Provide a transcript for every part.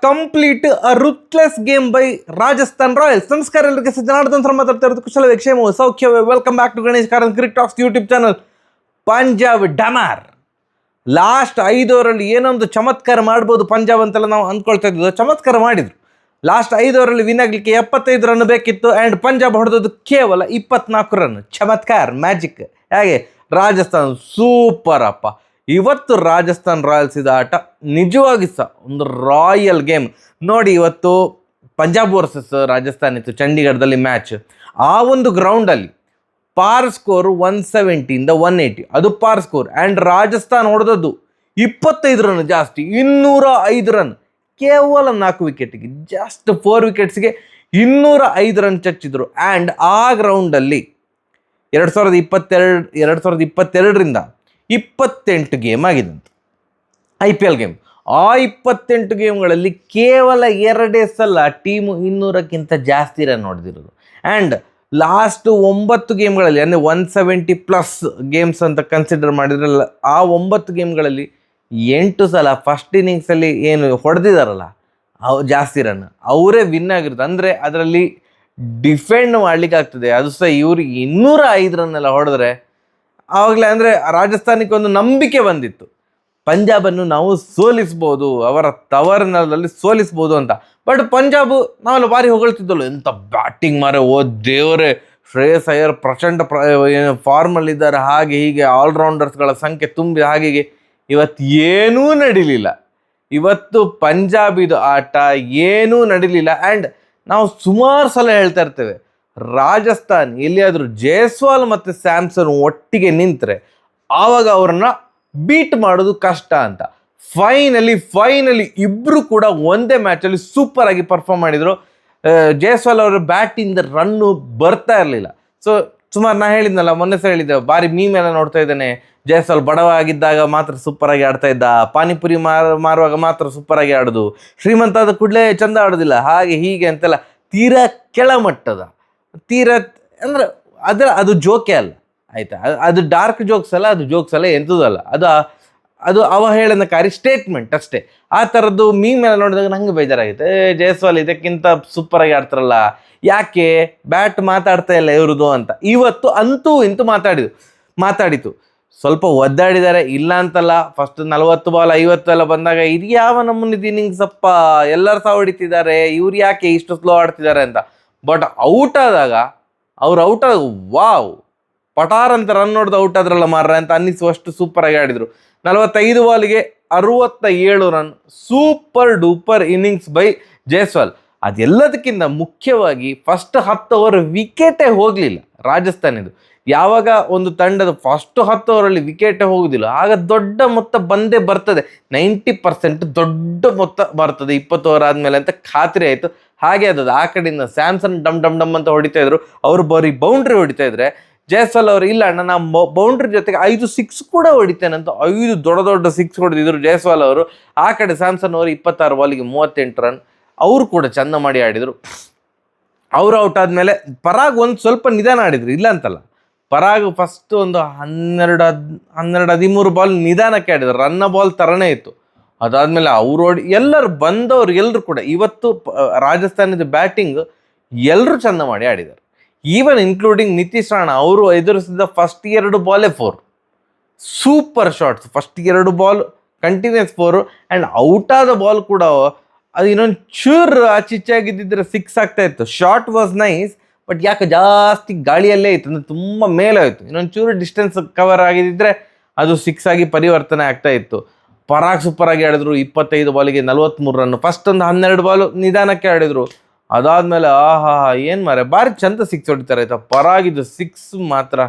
Complete ruthless game by Rajasthan Royals. ನಮಸ್ಕಾರ ಎಲ್ಲರಿಗೆ, Janardhan sir ಮಾತಾಡ್ತಾ ಇರೋದು. ಕುಶಲವೇ, ಕ್ಷೇಮವೇ, ಸೌಖ್ಯವೇ. Welcome back to Ganesh Karan cricket talks YouTube channel. Punjab ಡಮಾರ್ ಲಾಸ್ಟ್ 5 ಓವರಲ್ಲಿ ಏನೊಂದು ಚಮತ್ಕಾರ ಮಾಡ್ಬೋದು ಪಂಜಾಬ್ ಅಂತೆಲ್ಲ ನಾವು ಅಂದ್ಕೊಳ್ತಾ ಇದ್ದು. ಚಮತ್ಕಾರ ಮಾಡಿದ್ರು. ಲಾಸ್ಟ್ 5 ಓವರಲ್ಲಿ ವಿನ್ ಆಗಲಿಕ್ಕೆ 75 ರನ್ ಬೇಕಿತ್ತು ಆ್ಯಂಡ್ ಪಂಜಾಬ್ ಹೊಡೆದದ್ದು ಕೇವಲ 24 ರನ್. ಚಮತ್ಕಾರ, ಮ್ಯಾಜಿಕ್. ಹೇಗೆ ರಾಜಸ್ಥಾನ್ ಸೂಪರ್ ಅಪ್ಪ. ಇವತ್ತು ರಾಜಸ್ಥಾನ್ ರಾಯಲ್ಸ್ ಇದ್ದ ಆಟ ನಿಜವಾಗಿ ಸಹ ಒಂದು ರಾಯಲ್ ಗೇಮ್ ನೋಡಿ. ಇವತ್ತು ಪಂಜಾಬ್ ವರ್ಸಸ್ ರಾಜಸ್ಥಾನ್ ಇತ್ತು ಚಂಡೀಗಢದಲ್ಲಿ ಮ್ಯಾಚ್. ಆ ಒಂದು ಗ್ರೌಂಡಲ್ಲಿ ಪಾರ್ ಸ್ಕೋರು 170 180, ಅದು ಪಾರ್ ಸ್ಕೋರ್. ಆ್ಯಂಡ್ ರಾಜಸ್ಥಾನ್ ಹೊಡೆದದ್ದು 25 ರನ್ ಜಾಸ್ತಿ, 205 ರನ್. ಕೇವಲ 4 ವಿಕೆಟಿಗೆ, ಜಸ್ಟ್ 4 ವಿಕೆಟ್ಸ್ಗೆ 205 ರನ್ ಚಚ್ಚಿದ್ರು. ಆ್ಯಂಡ್ ಆ ಗ್ರೌಂಡಲ್ಲಿ 2022ರಿಂದ 28 ಗೇಮ್ ಆಗಿದಂತೆ IPL ಗೇಮ್. ಆ 28 ಗೇಮ್ಗಳಲ್ಲಿ ಕೇವಲ 2 ಸಲ ಟೀಮು 200ಕ್ಕಿಂತ ಜಾಸ್ತಿ ರನ್ ಹೊಡೆದಿರೋದು. ಆ್ಯಂಡ್ ಲಾಸ್ಟ್ 9 ಗೇಮ್ಗಳಲ್ಲಿ, ಅಂದರೆ 170+ ಗೇಮ್ಸ್ ಅಂತ ಕನ್ಸಿಡರ್ ಮಾಡಿದ್ರಲ್ಲ, ಆ 9 ಗೇಮ್ಗಳಲ್ಲಿ 8 ಸಲ ಫಸ್ಟ್ ಇನ್ನಿಂಗ್ಸಲ್ಲಿ ಏನು ಹೊಡೆದಿದ್ದಾರಲ್ಲ ಜಾಸ್ತಿ ರನ್, ಅವರೇ ವಿನ್ ಆಗಿರೋದು. ಅಂದರೆ ಅದರಲ್ಲಿ ಡಿಫೆಂಡ್ ಮಾಡಲಿಕ್ಕೆ ಆಗ್ತದೆ. ಅದು ಸಹ ಇವ್ರಿಗೆ 205 ರನ್ನೆಲ್ಲ ಹೊಡೆದ್ರೆ ಆವಾಗಲೇ ಅಂದರೆ ರಾಜಸ್ಥಾನಕ್ಕೆ ಒಂದು ನಂಬಿಕೆ ಬಂದಿತ್ತು, ಪಂಜಾಬನ್ನು ನಾವು ಸೋಲಿಸ್ಬೋದು, ಅವರ ತವರಿನಲ್ಲಿ ಸೋಲಿಸ್ಬೋದು ಅಂತ. ಬಟ್ ಪಂಜಾಬ್ ನಾವೆಲ್ಲ ಭಾರಿ ಹೊಗಳ್ತಿದ್ದಲ್ಲ, ಎಂಥ ಬ್ಯಾಟಿಂಗ್ ಮಾರೆ, ಓ ದೇವರೇ, ಶ್ರೇಯಸ್ ಅಯ್ಯರ್ ಪ್ರಚಂಡ ಫಾರ್ಮಲ್ಲಿದ್ದಾರೆ, ಹಾಗೆ ಹೀಗೆ ಆಲ್ರೌಂಡರ್ಸ್ಗಳ ಸಂಖ್ಯೆ ತುಂಬಿ ಹಾಗೆ. ಇವತ್ತು ಏನೂ ನಡೀಲಿಲ್ಲ. ಇವತ್ತು ಪಂಜಾಬಿದು ಆಟ ಏನೂ ನಡೀಲಿಲ್ಲ. ಆ್ಯಂಡ್ ನಾವು ಸುಮಾರು ಸಲ ಹೇಳ್ತಾ ಇರ್ತೇವೆ, ರಾಜಸ್ಥಾನ್ ಎಲ್ಲಿಯಾದರೂ ಜೈಸ್ವಾಲ್ ಮತ್ತು ಸ್ಯಾಮ್ಸನ್ ಒಟ್ಟಿಗೆ ನಿಂತರೆ ಆವಾಗ ಅವ್ರನ್ನ ಬೀಟ್ ಮಾಡೋದು ಕಷ್ಟ ಅಂತ. ಫೈನಲಿ ಇಬ್ಬರು ಕೂಡ ಒಂದೇ ಮ್ಯಾಚಲ್ಲಿ ಸೂಪರ್ ಆಗಿ ಪರ್ಫಾರ್ಮ್ ಮಾಡಿದರು. ಜೈಸ್ವಾಲ್ ಅವರ ಬ್ಯಾಟಿಂದ ರನ್ನು ಬರ್ತಾ ಇರಲಿಲ್ಲ. ಸೊ ಸುಮಾರು ನಾ ಹೇಳಿದ್ನಲ್ಲ, ಮೊನ್ನೆ ಸಹ ಹೇಳಿದ್ದೆ, ಭಾರಿ ಮೀಮೆಲ್ಲ ನೋಡ್ತಾ ಇದ್ದೇನೆ. ಜೈಸ್ವಾಲ್ ಬಡವ ಆಗಿದ್ದಾಗ ಮಾತ್ರ ಸೂಪರಾಗಿ ಆಡ್ತಾ ಇದ್ದ, ಪಾನಿಪುರಿ ಮಾರುವಾಗ ಮಾತ್ರ ಸೂಪರಾಗಿ ಆಡೋದು, ಶ್ರೀಮಂತ ಆದ ಕೂಡಲೇ ಚಂದ ಆಡೋದಿಲ್ಲ, ಹಾಗೆ ಹೀಗೆ ಅಂತೆಲ್ಲ ತೀರಾ ಕೆಳಮಟ್ಟದ, ಅಂದರೆ ಅದು ಜೋಕೆ ಅಲ್ಲ, ಆಯಿತಾ? ಅದು ಡಾರ್ಕ್ ಜೋಕ್ಸ್ ಅಲ್ಲ, ಅದು ಜೋಕ್ಸ್ ಅಲ್ಲ, ಎಂಥದಲ್ಲ. ಅದು ಅವಹೇಳನಕಾರಿ ಸ್ಟೇಟ್ಮೆಂಟ್ ಅಷ್ಟೇ. ಆ ಥರದ್ದು ಮೀಮೆಲ್ಲ ನೋಡಿದಾಗ ನಂಗೆ ಬೇಜಾರಾಗಿತ್ತು. ಜೈಸ್ವಾಲ್ ಇದಕ್ಕಿಂತ ಸೂಪರಾಗಿ ಆಡ್ತಾರಲ್ಲ, ಯಾಕೆ ಬ್ಯಾಟ್ ಮಾತಾಡ್ತಾ ಇಲ್ಲ ಇವ್ರದ್ದು ಅಂತ. ಇವತ್ತು ಅಂತೂ ಇಂತೂ ಮಾತಾಡಿತು. ಸ್ವಲ್ಪ ಒದ್ದಾಡಿದ್ದಾರೆ, ಇಲ್ಲ ಅಂತಲ್ಲ. ಫಸ್ಟ್ 40 ಬಾಲ್ 50 ಎಲ್ಲ ಬಂದಾಗ ಇದು ಯಾವ ನಮ್ಮನಿದು ಇನ್ನಿಂಗ್ಸ್ ಅಪ್ಪ, ಎಲ್ಲರೂ ಸಹ ಹೊಡಿತಿದ್ದಾರೆ, ಇವ್ರು ಯಾಕೆ ಇಷ್ಟು ಸ್ಲೋ ಆಡ್ತಿದ್ದಾರೆ ಅಂತ. ಬಟ್ ಔಟ್ ಆದಾಗ ವಾವ್, ಪಟಾರ್ ಅಂತ ರನ್ ನೋಡ್ದು ಔಟ್ ಆದ್ರಲ್ಲ ಮಾರ್ರ ಅಂತ ಅನ್ನಿಸುವಷ್ಟು ಸೂಪರಾಗಿ ಆಡಿದರು. 45 ಬಾಲ್ಗೆ 67 run, super duper innings by Jaiswal. ಅದೆಲ್ಲದಕ್ಕಿಂತ ಮುಖ್ಯವಾಗಿ ಫಸ್ಟ್ 10 ಓವರ್ ವಿಕೆಟೇ ಹೋಗಲಿಲ್ಲ ರಾಜಸ್ಥಾನಿದು. ಯಾವಾಗ ಒಂದು ತಂಡದ ಫಸ್ಟ್ 10 ಓವರಲ್ಲಿ ವಿಕೆಟೇ ಹೋಗುದಿಲ್ಲ, ಆಗ ದೊಡ್ಡ ಮೊತ್ತ ಬಂದೇ ಬರ್ತದೆ. 90% ದೊಡ್ಡ ಮೊತ್ತ ಬರ್ತದೆ 20 ಓವರ್ ಆದಮೇಲೆ ಅಂತ ಖಾತ್ರಿ ಆಯಿತು. ಹಾಗೆ ಅದು ಆ ಕಡೆಯಿಂದ ಸ್ಯಾಮ್ಸನ್ ಡಮ್ ಅಂತ ಹೊಡಿತಾ ಇದ್ರು, ಅವರು ಬರೀ ಬೌಂಡ್ರಿ ಹೊಡಿತಾ ಇದ್ರೆ, ಜೈಸ್ವಾಲ್ ಅವರು ಇಲ್ಲ ಅಣ್ಣ, ನಾ ಬೌಂಡ್ರಿ ಜೊತೆಗೆ 5 ಸಿಕ್ಸ್ ಕೂಡ ಹೊಡಿತೇನೆ ಅಂತ 5 ದೊಡ್ಡ ಸಿಕ್ಸ್ ಹೊಡೆದಿದ್ರು ಜೈಸ್ವಾಲ್ ಅವರು. ಆ ಕಡೆ ಸ್ಯಾಮ್ಸನ್ ಅವರು 26 ಬಾಲಿಗೆ 38 ರನ್, ಅವರು ಕೂಡ ಚಂದ ಮಾಡಿ ಆಡಿದರು. ಅವರು ಔಟ್ ಆದಮೇಲೆ ಪರಾಗ್ ಒಂದು ಸ್ವಲ್ಪ ನಿಧಾನ ಆಡಿದ್ರು, ಇಲ್ಲ ಅಂತಲ್ಲ. ಪರಾಗ್ ಫಸ್ಟ್ ಒಂದು 12-13 ಬಾಲ್ ನಿಧಾನಕ್ಕೆ ಆಡಿದ್ರು, ರನ್ನ ಬಾಲ್ ಥರನೇ ಇತ್ತು. ಅದಾದಮೇಲೆ ಅವರು ಎಲ್ಲರೂ ಬಂದವರು ಎಲ್ಲರೂ ಕೂಡ ಇವತ್ತು ರಾಜಸ್ಥಾನದ ಬ್ಯಾಟಿಂಗ್ ಎಲ್ಲರೂ ಚಂದ ಮಾಡಿ ಆಡಿದ್ದಾರೆ. ಈವನ್ ಇನ್ಕ್ಲೂಡಿಂಗ್ ನಿತೀಶ್ ರಾಣಾ, ಅವರು ಎದುರಿಸಿದ ಫಸ್ಟ್ 2 ಬಾಲೇ 4 super shots. First 2 ball continues 4. And out ಆದ ಬಾಲ್ ಕೂಡ ಅದು ಇನ್ನೊಂದು ಚೂರು ಆಚಿಚ್ಚಾಗಿದ್ದಿದ್ರೆ 6 ಆಗ್ತಾ ಇತ್ತು. ಶಾಟ್ ವಾಸ್ ನೈಸ್, ಬಟ್ ಯಾಕೆ ಜಾಸ್ತಿ ಗಾಳಿಯಲ್ಲೇ ಇತ್ತು, ಅಂದರೆ ತುಂಬ ಮೇಲೆ ಹೋಯಿತು. ಇನ್ನೊಂದು ಚೂರು ಡಿಸ್ಟೆನ್ಸ್ ಕವರ್ ಆಗಿದ್ದಿದ್ರೆ ಅದು 6 ಆಗಿ ಪರಿವರ್ತನೆ ಆಗ್ತಾ ಇತ್ತು. ಪರಾಗ್ ಸೂಪರಾಗಿ ಆಡಿದ್ರು, 25 ಬಾಲಿಗೆ 43 ರನ್. ಫಸ್ಟ್ ಒಂದು 12 ಬಾಲು ನಿಧಾನಕ್ಕೆ ಆಡಿದರು. ಅದಾದಮೇಲೆ ಏನು ಮಾರೆ, ಭಾರಿ ಚಂದ 6 ಹೊಡಿತಾರೆ ಆಯಿತಾ. ಪರಾಗಿದ್ದು 6 ಮಾತ್ರ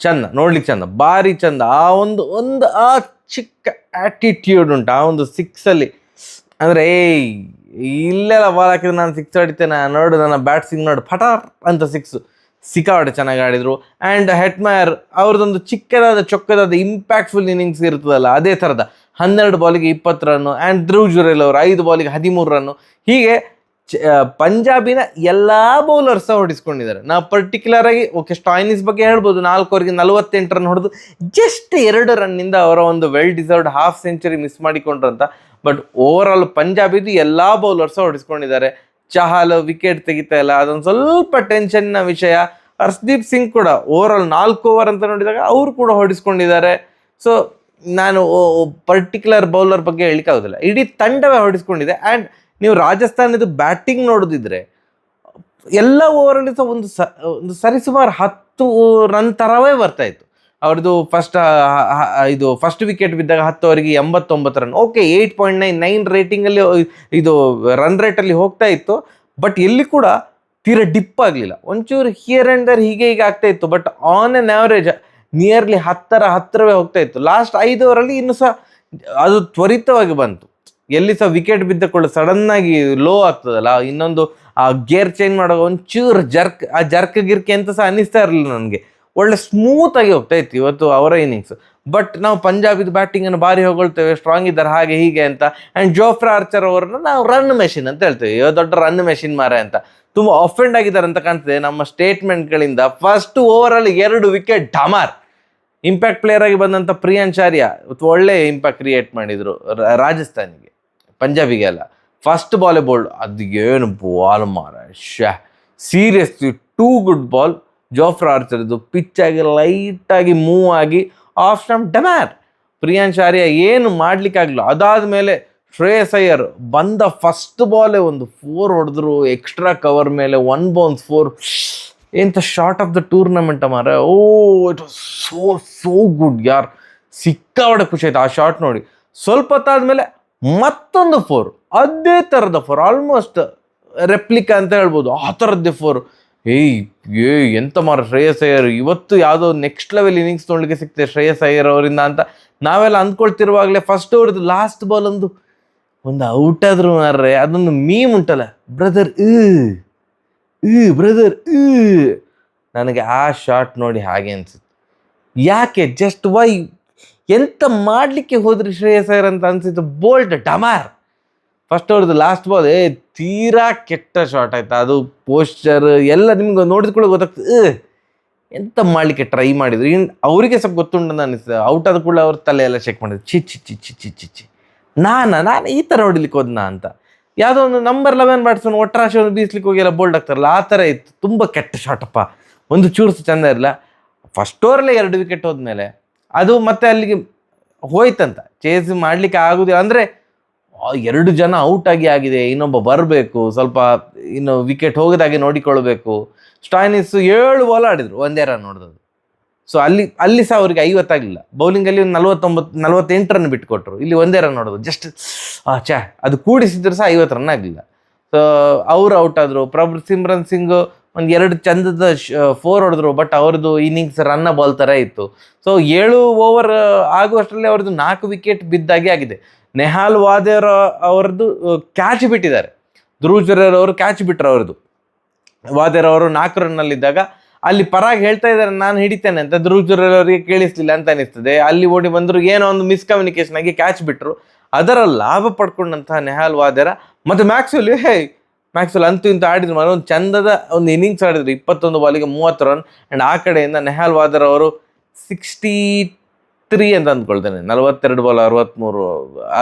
ಚಂದ, ನೋಡ್ಲಿಕ್ಕೆ ಚಂದ, ಭಾರಿ ಚಂದ. ಆ ಒಂದು ಆ ಚಿಕ್ಕ ಆ್ಯಟಿಟ್ಯೂಡ್ ಉಂಟು ಆ ಒಂದು 6ಅಲ್ಲಿ, ಅಂದರೆ ಇಲ್ಲೆಲ್ಲ ಬಾಲ್ ಹಾಕಿದ್ರೆ ನಾನು 6 ಹೊಡಿತೇನೆ ನೋಡು, ನನ್ನ ಬ್ಯಾಟ್ಸಿಂಗ್ ನೋಡು, ಪಟಾರ್ ಅಂತ 6 ಸಿಕ್ಕಾಪಟ್ಟೆ ಚೆನ್ನಾಗಿ ಆಡಿದರು. ಆ್ಯಂಡ್ ಹೆಟ್ಮೈರ್ ಅವ್ರದ್ದೊಂದು ಚಿಕ್ಕದಾದ ಚೊಕ್ಕದಾದ ಇಂಪ್ಯಾಕ್ಟ್ಫುಲ್ ಇನ್ನಿಂಗ್ಸ್ ಇರ್ತದಲ್ಲ, ಅದೇ ಥರದ 12 ಬಾಲಿಗೆ 20 ರನ್ನು. ಆ್ಯಂಡ್ ಧ್ರುವ್ ಜುರೇಲ್ ಅವರು 5 ಬಾಲಿಗೆ 13 ರನ್ನು. ಹೀಗೆ ಪಂಜಾಬಿನ ಎಲ್ಲ ಬೌಲರ್ಸ್ ಹೊಡಿಸ್ಕೊಂಡಿದ್ದಾರೆ. ನಾವು ಪರ್ಟಿಕ್ಯುಲರ್ ಆಗಿ ಸ್ಟಾಯ್ನಿಸ್ ಬಗ್ಗೆ ಹೇಳ್ಬೋದು, 4 ಓವರ್ಗೆ 48 ರನ್ ಹೊಡೆದು ಜಸ್ಟ್ 2 ರನ್ನಿಂದ ಅವರ ಒಂದು well deserved half century miss ಮಾಡಿಕೊಂಡ್ರಂತ. ಬಟ್ ಓವರ್ ಆಲ್ ಪಂಜಾಬಿದು ಎಲ್ಲ ಬೌಲರ್ಸ್ ಹೊಡಿಸ್ಕೊಂಡಿದ್ದಾರೆ. ಚಹಲ್ ವಿಕೆಟ್ ತೆಗಿತಾ ಇಲ್ಲ, ಅದೊಂದು ಸ್ವಲ್ಪ ಟೆನ್ಷನ್ನ ವಿಷಯ. ಹರ್ಷದೀಪ್ ಸಿಂಗ್ ಕೂಡ ಓವರ್ ಆಲ್ 4 ಓವರ್ ಅಂತ ನೋಡಿದಾಗ ಅವರು ಕೂಡ ಹೊಡಿಸ್ಕೊಂಡಿದ್ದಾರೆ. ಸೊ ನಾನು ಪರ್ಟಿಕ್ಯುಲರ್ ಬೌಲರ್ ಬಗ್ಗೆ ಹೇಳಿಕ್ಕೆ ಆಗೋದಿಲ್ಲ, ಇಡೀ ತಂಡವೇ ಹೊಡಿಸ್ಕೊಂಡಿದೆ. ಆ್ಯಂಡ್ ನೀವು ರಾಜಸ್ಥಾನದ ಬ್ಯಾಟಿಂಗ್ ನೋಡೋದಿದ್ರೆ ಎಲ್ಲ ಓವರಲ್ಲಿ ಸಹ ಒಂದು ಸರಿಸುಮಾರು 10 ರನ್ ಥರವೇ ಬರ್ತಾ ಇತ್ತು. ಅವ್ರದ್ದು ಫಸ್ಟ್ ವಿಕೆಟ್ ಬಿದ್ದಾಗ 10 ಓವರಿಗೆ 89 ರನ್. ಓಕೆ, 8.9 ರೇಟಿಂಗಲ್ಲಿ ಇದು ರನ್ ರೇಟಲ್ಲಿ ಹೋಗ್ತಾ ಇತ್ತು. ಬಟ್ ಎಲ್ಲಿ ಕೂಡ ತೀರಾ ಡಿಪ್ ಆಗಲಿಲ್ಲ, ಒಂಚೂರು ಹಿಯರ್ ಆ್ಯಂಡ್ ದರ್ ಹೀಗೆ ಆಗ್ತಾ ಇತ್ತು. But on an average nearly 10ರ ಹತ್ತಿರವೇ ಹೋಗ್ತಾ ಇತ್ತು. ಲಾಸ್ಟ್ 5 ಓವರಲ್ಲಿ ಇನ್ನೂ ಸಹ ಅದು ತ್ವರಿತವಾಗಿ ಬಂತು. ಎಲ್ಲಿ ಸಹ ವಿಕೆಟ್ ಬಿದ್ದ ಕೂಡ ಸಡನ್ನಾಗಿ ಲೋ ಆಗ್ತದಲ್ಲ, ಇನ್ನೊಂದು ಆ ಗೇರ್ ಚೇಂಜ್ ಮಾಡೋ ಒಂಚೂರು ಜರ್ಕ್ ಗಿರ್ಕೆ ಅಂತ ಸಹ ಅನ್ನಿಸ್ತಾ ಇರಲಿಲ್ಲ ನನಗೆ. ಒಳ್ಳೆ ಸ್ಮೂತಾಗಿ ಹೋಗ್ತಾ ಇತ್ತು ಇವತ್ತು ಅವರ ಇನ್ನಿಂಗ್ಸ್. ಬಟ್ ನಾವು ಪಂಜಾಬಿದ ಬ್ಯಾಟಿಂಗನ್ನು ಭಾರಿ ಹೊಗಳ್ತೇವೆ, ಸ್ಟ್ರಾಂಗ್ ಇದ್ದಾರೆ ಹಾಗೆ ಹೀಗೆ ಅಂತ. ಆ್ಯಂಡ್ ಜೋಫ್ರಾ ಆರ್ಚರ್ ಅವರನ್ನು ನಾವು ರನ್ ಮೆಷಿನ್ ಅಂತ ಹೇಳ್ತೇವೆ, ದೊಡ್ಡ ರನ್ ಮೆಷಿನ್ ಮಾರ ಅಂತ. ತುಂಬ ಅಫೆಂಡ್ ಆಗಿದ್ದಾರೆ ಅಂತ ಕಾಣ್ತದೆ ನಮ್ಮ ಸ್ಟೇಟ್ಮೆಂಟ್ಗಳಿಂದ. ಫಸ್ಟ್ ಓವರಲ್ಲಿ 2 ವಿಕೆಟ್ ಡಮಾರ್. ಇಂಪ್ಯಾಕ್ಟ್ ಪ್ಲೇಯರ್ ಆಗಿ ಬಂದಂಥ ಪ್ರಿಯಾಂಚಾರ್ಯ ಒಳ್ಳೆ ಇಂಪ್ಯಾಕ್ಟ್ ಕ್ರಿಯೇಟ್ ಮಾಡಿದರು ರಾಜಸ್ಥಾನಿಗೆ, ಪಂಜಾಬಿಗೆ ಅಲ್ಲ. ಫಸ್ಟ್ ಬಾಲೇ ಬೋಲ್ಡ್, ಅದು ಏನು ಬಾಲ್ ಮಾರ, ಸೀರಿಯಸ್ಲಿ 2 ಗುಡ್ ಬಾಲ್. ಜೋಫ್ರಾ ಆರ್ಚರ್ದು ಪಿಚ್ಚಾಗಿ ಲೈಟಾಗಿ ಮೂವ್ ಆಗಿ ಆಫ್ ಸ್ಟಂಪ್ ಡಮಾರ್. ಪ್ರಿಯಾಂಚಾರ್ಯ ಏನು ಮಾಡಲಿಕ್ಕಾಗಲಿಲ್ಲ. ಅದಾದಮೇಲೆ ಶ್ರೇಯಸ್ ಅಯ್ಯರ್ ಬಂದ ಫಸ್ಟ್ ಬಾಲೇ ಒಂದು 4 ಹೊಡೆದ್ರು, ಎಕ್ಸ್ಟ್ರಾ ಕವರ್ ಮೇಲೆ 1 ಬೌನ್ಸ್ 4. ಎಂಥ ಶಾರ್ಟ್ ಆಫ್ ದ ಟೂರ್ನಮೆಂಟ್ ಮಾರ. ಇಟ್ ವಾಸ್ ಸೋ ಗುಡ್ ಯಾರ್, ಸಿಕ್ಕಾಪಟ್ಟೆ ಖುಷಿ ಆಯ್ತು ಆ ಶಾರ್ಟ್ ನೋಡಿ. ಸ್ವಲ್ಪ ಹೊತ್ತಾದ್ಮೇಲೆ ಮತ್ತೊಂದು 4, ಅದೇ ಥರದ 4, ಆಲ್ಮೋಸ್ಟ್ ರೆಪ್ಲಿಕಾ ಅಂತ ಹೇಳ್ಬೋದು, ಆ ಥರದ್ದೇ 4. ಎಂತ ಮಾರ ಶ್ರೇಯಸ್ ಅಯ್ಯರ್ ಇವತ್ತು ಯಾವುದೋ ನೆಕ್ಸ್ಟ್ ಲೆವೆಲ್ ಇನ್ನಿಂಗ್ಸ್ ನೋಡ್ಲಿಕ್ಕೆ ಸಿಗ್ತದೆ ಶ್ರೇಯಸ್ ಅಯ್ಯರ್ ಅವರಿಂದ ಅಂತ ನಾವೆಲ್ಲ ಅಂದ್ಕೊಳ್ತಿರುವಾಗಲೇ ಫಸ್ಟ್ ಓವರ್ದು ಲಾಸ್ಟ್ ಬಾಲ್ ಒಂದು ಔಟ್ ಆದ್ರು ಮಾರ್ರೆ. ಅದೊಂದು ಮೀಮ್ ಉಂಟಲ್ಲ, ಬ್ರದರ್ ನನಗೆ ಆ ಶಾಟ್ ನೋಡಿ ಹಾಗೆ ಅನ್ಸುತ್ತೆ. ಯಾಕೆ ಜಸ್ಟ್ ವೈ ಎಂತ ಮಾಡಲಿಕ್ಕೆ ಹೋದ್ರಿ ಶ್ರೇಯಸ್ ಅಯ್ಯರ್ ಅಂತ ಅನ್ಸಿತ್ತು. ಬೋಲ್ಟ್ ಡಮಾರ್ ಫಸ್ಟ್ ಅವ್ರದ್ದು ಲಾಸ್ಟ್ ಬಾಲ್ ತೀರಾ ಕೆಟ್ಟ ಶಾಟ್ ಆಯ್ತಾ. ಅದು ಪೋಸ್ಚರ್ ಎಲ್ಲ ನಿಮ್ಗೆ ನೋಡಿದ ಕೂಡ ಗೊತ್ತಾಗ್ತದೆ ಎಂತ ಮಾಡಲಿಕ್ಕೆ ಟ್ರೈ ಮಾಡಿದ್ರು. ಇನ್ನು ಅವರಿಗೆ ಸ್ವಲ್ಪ ಗೊತ್ತುಂಟು ಅನಿಸ್ತದೆ. ಔಟ್ ಆದ ಕೂಡ ಅವ್ರ ತಲೆ ಎಲ್ಲ ಚೆಕ್ ಮಾಡಿದ್ರು, ಚಿಚ್ಚಿ ನಾನು ಈ ಥರ ಹೊಡಿಲಿಕ್ಕೆ ಹೋದ್ನಾ ಅಂತ. ಯಾವುದೋ ಒಂದು ನಂಬರ್ 11 ಬ್ಯಾಟ್ಸ್ಮನ್ ಒಟ್ಟರಾಶಿ ಒಂದು ಬೀಸ್ಲಿಕ್ಕೆ ಹೋಗಿ ಎಲ್ಲ ಬೋಲ್ಡ್ ಆಗ್ತಾರಲ್ಲ, ಆ ಥರ ಇತ್ತು. ತುಂಬ ಕೆಟ್ಟ ಶಾಟಪ್ಪ, ಒಂದು ಚೂರ್ಸು ಚೆಂದ ಇರಲಿಲ್ಲ. ಫಸ್ಟ್ ಓವರಲ್ಲೇ 2 ವಿಕೆಟ್ ಹೋದ್ಮೇಲೆ ಅದು ಮತ್ತೆ ಅಲ್ಲಿಗೆ ಹೋಯ್ತಂತ, ಚೇಸ್ ಮಾಡಲಿಕ್ಕೆ ಆಗೋದಿಲ್ಲ. ಅಂದರೆ 2 ಜನ ಔಟ್ ಆಗಿದೆ, ಇನ್ನೊಬ್ಬ ಬರಬೇಕು, ಸ್ವಲ್ಪ ಇನ್ನು ವಿಕೆಟ್ ಹೋಗದಾಗೆ ನೋಡಿಕೊಳ್ಬೇಕು. ಸ್ಟಾಯ್ನಿಸ್ 7 ಬಾಲ್ ಆಡಿದ್ರು, 1 ರನ್ ನೋಡಿದ್ರು. ಸೊ ಅಲ್ಲಿ ಸಹ ಅವ್ರಿಗೆ 50 ಆಗಲಿಲ್ಲ. ಬೌಲಿಂಗಲ್ಲಿ ಒಂದು 48 ರನ್ ಬಿಟ್ಟುಕೊಟ್ರು, ಇಲ್ಲಿ 1 ರನ್ ನೋಡೋದು. ಜಸ್ಟ್ ಅದು ಕೂಡಿಸಿದ್ರು ಸಹ 50 ರನ್ ಆಗಲಿಲ್ಲ. ಸೊ ಅವರು ಔಟ್ ಆದರು. ಸಿಮ್ರನ್ ಸಿಂಗ್ ಒಂದು 2 ಚಂದದ 4 ಹೊಡೆದ್ರು. ಬಟ್ ಅವ್ರದ್ದು ಇನ್ನಿಂಗ್ಸ್ ರನ್ನ ಬಾಲ್ ಥರ ಇತ್ತು. ಸೊ 7 ಓವರ್ ಆಗುವಷ್ಟರಲ್ಲಿ ಅವ್ರದ್ದು 4 ವಿಕೆಟ್ ಬಿದ್ದಾಗೆ ಆಗಿದೆ. ನೆಹಾಲ್ ವಾದೇರ್ ಅವರದ್ದು ಕ್ಯಾಚ್ ಬಿಟ್ಟಿದ್ದಾರೆ, ಧ್ರುವ್ ಜುರೇಲ್ ಅವರು ಕ್ಯಾಚ್ ಬಿಟ್ಟರು. ಅವ್ರದ್ದು ವಾದೇರ್ ಅವರು 4 ರನ್ನಲ್ಲಿದ್ದಾಗ ಅಲ್ಲಿ ಪರಾಗ್ ಹೇಳ್ತಾ ಇದ್ದಾರೆ ನಾನು ಹಿಡಿತೇನೆ ಅಂತ. ಧ್ರುವ್ ಜುರೇಲ್ ಅವರಿಗೆ ಕೇಳಿಸ್ಲಿಲ್ಲ ಅಂತ ಅನಿಸ್ತದೆ. ಅಲ್ಲಿ ಓಡಿ ಬಂದರು, ಏನೋ ಒಂದು ಮಿಸ್ಕಮ್ಯುನಿಕೇಶನ್ ಆಗಿ ಕ್ಯಾಚ್ ಬಿಟ್ಟರು. ಅದರ ಲಾಭ ಪಡ್ಕೊಂಡಂತಹ ನೆಹಾಲ್ ವಾದೇರ ಮತ್ತು ಮ್ಯಾಕ್ಸ್ವೆಲ್ ಅಂತೂ ಇಂತ ಆಡಿದ್ರು. ಒಂದು ಚಂದದ ಒಂದು ಇನ್ನಿಂಗ್ಸ್ ಆಡಿದ್ರು, 21 ಬಾಲಿಗೆ 30 ರನ್. ಆ್ಯಂಡ್ ಆ ಕಡೆಯಿಂದ ನೆಹಾಲ್ ವಾದೇರ್ ಅವರು 63 ಅಂತ ಅಂದ್ಕೊಳ್ತೇನೆ, 42 ಬಾಲ್ 63,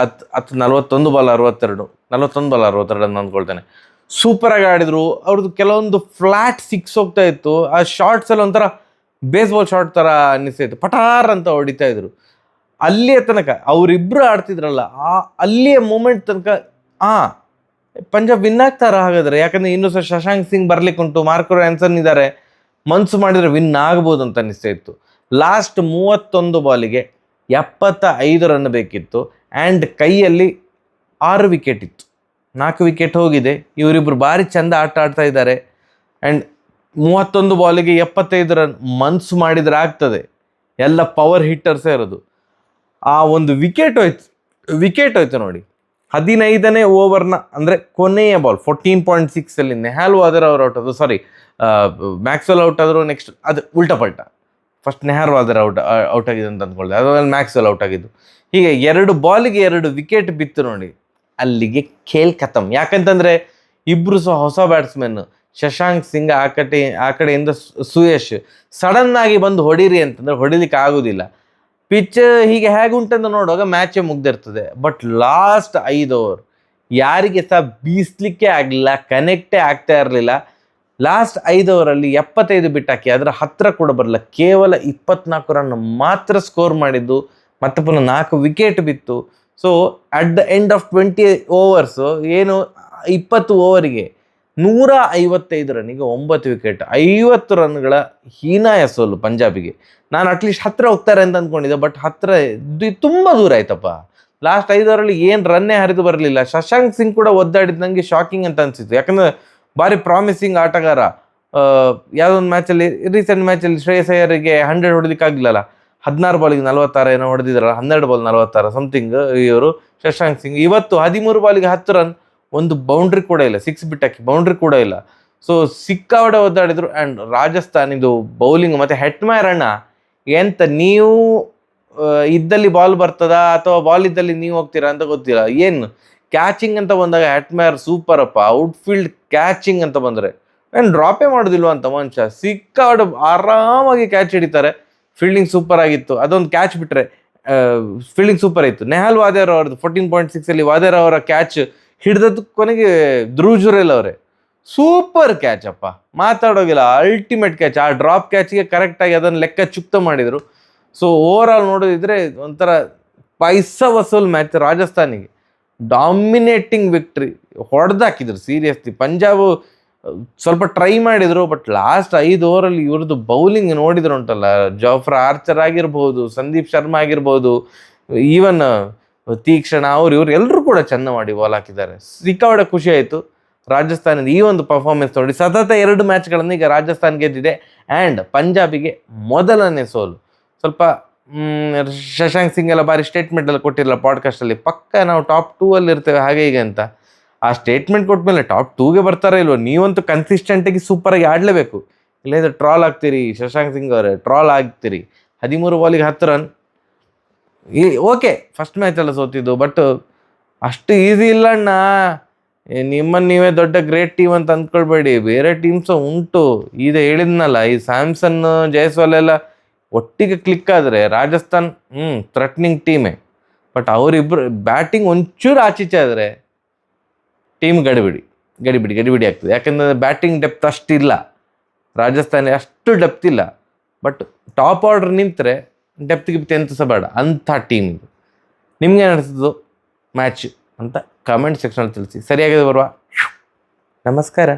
41 ಬಾಲ್ 62, 41 ಬಾಲ್ 62 ಅಂತ ಅಂದ್ಕೊಳ್ತೇನೆ. ಸೂಪರಾಗಿ ಆಡಿದ್ರು. ಅವ್ರದ್ದು ಕೆಲವೊಂದು ಫ್ಲಾಟ್ 6 ಹೋಗ್ತಾ ಇತ್ತು. ಆ ಶಾರ್ಟ್ಸ್ ಎಲ್ಲ ಒಂಥರ ಬೇಸ್ಬಾಲ್ ಶಾರ್ಟ್ ಥರ ಅನ್ನಿಸ್ತಾಯಿತ್ತು, ಪಟಾರ್ ಅಂತ ಹೊಡಿತಾ ಇದ್ರು. ಅಲ್ಲಿಯ ತನಕ ಅವರಿಬ್ಬರು ಆಡ್ತಿದ್ರಲ್ಲ, ಅಲ್ಲಿಯ ಮೂಮೆಂಟ್ ತನಕ ಪಂಜಾಬ್ ವಿನ್ ಆಗ್ತಾರ ಹಾಗಾದ್ರೆ. ಯಾಕಂದರೆ ಇನ್ನೂ ಸಹ ಶಶಾಂಕ್ ಸಿಂಗ್ ಬರ್ಲಿಕ್ಕೆ ಉಂಟು, ಮಾರ್ಕೋ ಆ್ಯನ್ಸನ್ ಇದ್ದಾರೆ, ಮನ್ಸು ಮಾಡಿದರೆ ವಿನ್ ಆಗ್ಬೋದು ಅಂತ ಅನ್ನಿಸ್ತಾ ಇತ್ತು. ಲಾಸ್ಟ್ 31 ಬಾಲಿಗೆ 75 ರನ್ ಬೇಕಿತ್ತು. ಆ್ಯಂಡ್ ಕೈಯಲ್ಲಿ 6 ವಿಕೆಟ್ ಇತ್ತು, 4 ವಿಕೆಟ್ ಹೋಗಿದೆ. ಇವರಿಬ್ಬರು ಭಾರಿ ಚಂದ ಆಟ ಆಡ್ತಾ ಇದ್ದಾರೆ. ಆ್ಯಂಡ್ 31 ಬಾಲಿಗೆ 75 ರನ್ ಮನ್ಸು ಮಾಡಿದರೆ ಆಗ್ತದೆ. ಎಲ್ಲ ಪವರ್ ಹಿಟ್ಟರ್ಸೇ ಇರೋದು. ಆ ಒಂದು ವಿಕೆಟ್ ಹೋಯ್ತು ನೋಡಿ. 15ನೇ ಓವರ್ನ ಅಂದರೆ ಕೊನೆಯ ಬಾಲ್ 14.6 ನೆಹಾಲ್ ವಾದೇರ್ ಅವರು ಔಟ್ ಆದರು. ಮ್ಯಾಕ್ಸ್ವೆಲ್ ಔಟ್ ಆದರು. ನೆಕ್ಸ್ಟ್ ಅದು ಉಲ್ಟಾ ಪಲ್ಟಾ. ಫಸ್ಟ್ ನೆಹಾಲ್ ವಾದೇರ್ ಔಟ್ ಆಗಿದೆ ಅಂತ ಅಂದ್ಕೊಳ್ದೆ, ಅದಾದ್ಮೇಲೆ ಮ್ಯಾಕ್ಸ್ವೆಲ್ ಔಟ್ ಆಗಿದ್ದು. ಹೀಗೆ 2 ಬಾಲಿಗೆ 2 ವಿಕೆಟ್ ಬಿತ್ತು ನೋಡಿ. ಅಲ್ಲಿಗೆ ಖೇಲ್ ಖತಮ್. ಯಾಕಂತಂದರೆ ಇಬ್ಬರು ಸಹ ಹೊಸ ಬ್ಯಾಟ್ಸ್ಮನ್. ಶಶಾಂಕ್ ಸಿಂಗ್ ಆ ಕಡೆಯಿಂದ ಸುಯಶ್ ಸಡನ್ನಾಗಿ ಬಂದು ಹೊಡೀರಿ ಅಂತಂದರೆ ಹೊಡಿಲಿಕ್ಕೆ ಆಗೋದಿಲ್ಲ. ಪಿಚ್ ಹೀಗೆ ಹೇಗುಂಟಂತ ನೋಡುವಾಗ ಮ್ಯಾಚೇ ಮುಗ್ದಿರ್ತದೆ. ಬಟ್ ಲಾಸ್ಟ್ 5 ಓವರ್ ಯಾರಿಗೆ ಸಹ ಬೀಸ್ಲಿಕ್ಕೆ ಆಗಲಿಲ್ಲ, ಕನೆಕ್ಟೇ ಆಗ್ತಾ ಇರಲಿಲ್ಲ. ಲಾಸ್ಟ್ 5 ಓವರಲ್ಲಿ 75 ಬಿಟ್ಟಾಕಿ ಅದರ ಹತ್ರ ಕೂಡ ಬರಲ್ಲ, ಕೇವಲ 24 ರನ್ ಮಾತ್ರ ಸ್ಕೋರ್ ಮಾಡಿದ್ದು. ಮತ್ತೆ ಪುನಃ 4 ವಿಕೆಟ್ ಬಿತ್ತು. So at the end of 20 overs ಏನು 20 ಓವರಿಗೆ 155 ರನ್ನಿಗೆ 9 ವಿಕೆಟ್, 50 ರನ್ಗಳ ಹೀನಾಯ ಸೋಲು ಪಂಜಾಬಿಗೆ. ನಾನು ಅಟ್ಲೀಸ್ಟ್ ಹತ್ರ ಹೋಗ್ತಾರೆ ಅಂತ ಅಂದ್ಕೊಂಡಿದ್ದೆ, ಬಟ್ ಹತ್ರ ತುಂಬ ದೂರ ಆಯ್ತಪ್ಪ. ಲಾಸ್ಟ್ 5 ಓವರಲ್ಲಿ ಏನು ರನ್ನೇ ಹರಿದು ಬರಲಿಲ್ಲ. ಶಶಾಂಕ್ ಸಿಂಗ್ ಕೂಡ ಒದ್ದಾಡಿದ್ದು ನನಗೆ ಶಾಕಿಂಗ್ ಅಂತ ಅನಿಸಿತ್ತು. ಯಾಕಂದರೆ ಭಾರಿ ಪ್ರಾಮಿಸಿಂಗ್ ಆಟಗಾರ. ಯಾವುದೊಂದು ಮ್ಯಾಚಲ್ಲಿ, ರೀಸೆಂಟ್ ಮ್ಯಾಚಲ್ಲಿ ಶ್ರೇಯಸ್ ಅಯ್ಯರಿಗೆ 100 ಹೊಡೆದಕ್ಕಾಗಲಿಲ್ಲ. 16 ಬಾಲಿಗೆ 46 ಏನೋ ಹೊಡೆದಿದ್ದಾರಲ್ಲ, 12 ಬಾಲ್ 46 ಸಮಥಿಂಗ್ ಇವರು ಶಶಾಂಕ್ ಸಿಂಗ್. ಇವತ್ತು 13 ಬಾಲಿಗೆ 10 ರನ್, ಒಂದು ಬೌಂಡ್ರಿ ಕೂಡ ಇಲ್ಲ, 6 ಬಿಟ್ಟಾಕಿ ಬೌಂಡ್ರಿ ಕೂಡ ಇಲ್ಲ. ಸೊ ಸಿಕ್ಕಾವಡೆ ಒದ್ದಾಡಿದ್ರು. ಆ್ಯಂಡ್ ರಾಜಸ್ಥಾನ್ ಇದು ಬೌಲಿಂಗ್ ಮತ್ತು ಹೆಟ್ಮ್ಯಾರ್ ಅಣ್ಣ ಎಂತ, ನೀವು ಇದ್ದಲ್ಲಿ ಬಾಲ್ ಬರ್ತದಾ ಅಥವಾ ಬಾಲ್ ಇದ್ದಲ್ಲಿ ನೀವು ಹೋಗ್ತೀರಾ ಅಂತ ಗೊತ್ತಿಲ್ಲ. ಏನು ಕ್ಯಾಚಿಂಗ್ ಅಂತ ಬಂದಾಗ ಹೆಟ್ಮ್ಯಾರ್ ಸೂಪರ್ ಅಪ್ಪ. ಔಟ್ಫೀಲ್ಡ್ ಕ್ಯಾಚಿಂಗ್ ಅಂತ ಬಂದರೆ ಏನು ಡ್ರಾಪೇ ಮಾಡೋದಿಲ್ವ ಅಂತ ಮನುಷ್ಯ, ಸಿಕ್ಕಾವಡೆ ಆರಾಮಾಗಿ ಕ್ಯಾಚ್ ಹಿಡಿತಾರೆ. ಫೀಲ್ಡಿಂಗ್ ಸೂಪರ್ ಆಗಿತ್ತು. ಅದೊಂದು ಕ್ಯಾಚ್ ಬಿಟ್ಟರೆ ಫೀಲ್ಡಿಂಗ್ ಸೂಪರ್ ಇತ್ತು. ನೆಹಲ್ ವಾದೇರ್ ಅವ್ರದ್ದು 14.6 ವಾದೇರ್ ಅವರ ಕ್ಯಾಚ್ ಹಿಡಿದದ್ದು ಕೊನೆಗೆ ಧ್ರುವ್ ಜುರೇಲ್ ಅವರೇ. ಸೂಪರ್ ಕ್ಯಾಚ್ ಅಪ್ಪ, ಮಾತಾಡೋಗಿಲ್ಲ. Ultimate catch. ಆ ಡ್ರಾಪ್ ಕ್ಯಾಚ್ಗೆ ಕರೆಕ್ಟಾಗಿ ಅದನ್ನು ಲೆಕ್ಕ ಚುಕ್ತ ಮಾಡಿದರು. ಸೊ ಓವರ್ ಆಲ್ ನೋಡೋದಿದ್ರೆ ಒಂಥರ ಪೈಸಾ ವಸೂಲ್ ಮ್ಯಾಚ್. ರಾಜಸ್ಥಾನಿಗೆ ಡಾಮಿನೇಟಿಂಗ್ ವಿಕ್ಟ್ರಿ, ಹೊಡೆದಾಕಿದ್ರು ಸೀರಿಯಸ್ಲಿ. ಪಂಜಾಬು ಸ್ವಲ್ಪ ಟ್ರೈ ಮಾಡಿದರು, ಬಟ್ ಲಾಸ್ಟ್ 5 ಓವರಲ್ಲಿ ಇವ್ರದ್ದು ಬೌಲಿಂಗ್ ನೋಡಿದ್ರು ಉಂಟಲ್ಲ, ಜಾಫ್ರಾ ಆರ್ಚರ್ ಆಗಿರ್ಬೋದು, ಸಂದೀಪ್ ಶರ್ಮಾ ಆಗಿರ್ಬೋದು, ಈವನ್ ತೀಕ್ಷಣ ಇವ್ರು ಎಲ್ಲರೂ ಕೂಡ ಚೆಂದ ಮಾಡಿ ಬಾಲ್ ಹಾಕಿದ್ದಾರೆ. ಸಿಕ್ಕಾಪಟ್ಟೆ ಖುಷಿ ಆಯಿತು ರಾಜಸ್ಥಾನದ ಈ ಒಂದು ಪರ್ಫಾರ್ಮೆನ್ಸ್ ನೋಡಿ. ಸತತ 2 ಮ್ಯಾಚ್ಗಳನ್ನು ಈಗ ರಾಜಸ್ಥಾನ್ ಗೆದ್ದಿದೆ. ಆ್ಯಂಡ್ ಪಂಜಾಬಿಗೆ ಮೊದಲನೇ ಸೋಲು. ಸ್ವಲ್ಪ ಶಶಾಂಕ್ ಸಿಂಗ್ ಎಲ್ಲ ಬಾರಿ ಸ್ಟೇಟ್ಮೆಂಟ್ ಎಲ್ಲ ಕೊಟ್ಟಿರಲ್ಲ ಪಾಡ್ಕಾಸ್ಟಲ್ಲಿ, ಪಕ್ಕ ನಾವು ಟಾಪ್ 2 ಅಲ್ಲಿ ಇರ್ತೇವೆ ಹಾಗೆ ಹೀಗೆ ಅಂತ. ಆ ಸ್ಟೇಟ್ಮೆಂಟ್ ಕೊಟ್ಟ ಮೇಲೆ ಟಾಪ್ 2ಗೆ ಬರ್ತಾರ ಇಲ್ವೋ? ನೀವಂತೂ ಕನ್ಸಿಸ್ಟೆಂಟಾಗಿ ಸೂಪರಾಗಿ ಆಡಲೇಬೇಕು, ಇಲ್ಲಂದ್ರೆ ಟ್ರಾಲ್ ಆಗ್ತೀರಿ. ಶಶಾಂಕ್ ಸಿಂಗ್ ಅವರೇ ಟ್ರಾಲ್ ಆಗ್ತೀರಿ. 13 ಬಾಲಿಗೆ 10 ರನ್. ಓಕೆ, ಫಸ್ಟ್ ಮ್ಯಾಚೆಲ್ಲ ಸೋತಿದ್ದು, ಬಟ್ ಅಷ್ಟು ಈಸಿ ಇಲ್ಲ ಅಣ್ಣ. ನಿಮ್ಮನ್ನು ನೀವೇ ದೊಡ್ಡ ಗ್ರೇಟ್ ಟೀಮ್ ಅಂತ ಅಂದ್ಕೊಳ್ಬೇಡಿ, ಬೇರೆ ಟೀಮ್ಸು ಉಂಟು. ಈಗ ಹೇಳಿದ್ನಲ್ಲ, ಈ ಸ್ಯಾಮ್ಸನ್ ಜೈಸ್ವಾಲ್ ಎಲ್ಲ ಒಟ್ಟಿಗೆ ಕ್ಲಿಕ್ ಆದರೆ ರಾಜಸ್ಥಾನ್ ಥ್ರೆಟ್ನಿಂಗ್ ಟೀಮೇ. ಬಟ್ ಅವರಿಬ್ಬರು ಬ್ಯಾಟಿಂಗ್ ಒಂಚೂರು ಆಚೀಚೆ ಆದರೆ ಟೀಮ್ ಗಡಿಬಿಡಿ ಆಗ್ತದೆ. ಯಾಕಂದರೆ ಬ್ಯಾಟಿಂಗ್ ಡೆಪ್ತ್ ಅಷ್ಟಿಲ್ಲ, ರಾಜಸ್ಥಾನ ಅಷ್ಟು ಡೆಪ್ತ್ ಇಲ್ಲ. ಬಟ್ ಟಾಪ್ ಆರ್ಡರ್ ನಿಂತರೆ ಡೆಪ್ತ್ ಗಿಪ್ತ್ ಎಂತ ಸಹ ಬೇಡ ಅಂಥ ಟೀಮ್ ಇದು. ನಿಮ್ಗೆ ಅನಿಸ್ತದೋ ಮ್ಯಾಚ್ ಅಂತ ಕಮೆಂಟ್ ಸೆಕ್ಷನಲ್ಲಿ ತಿಳಿಸಿ. ಸರಿಯಾಗಿದೆ ಬರುವ. ನಮಸ್ಕಾರ.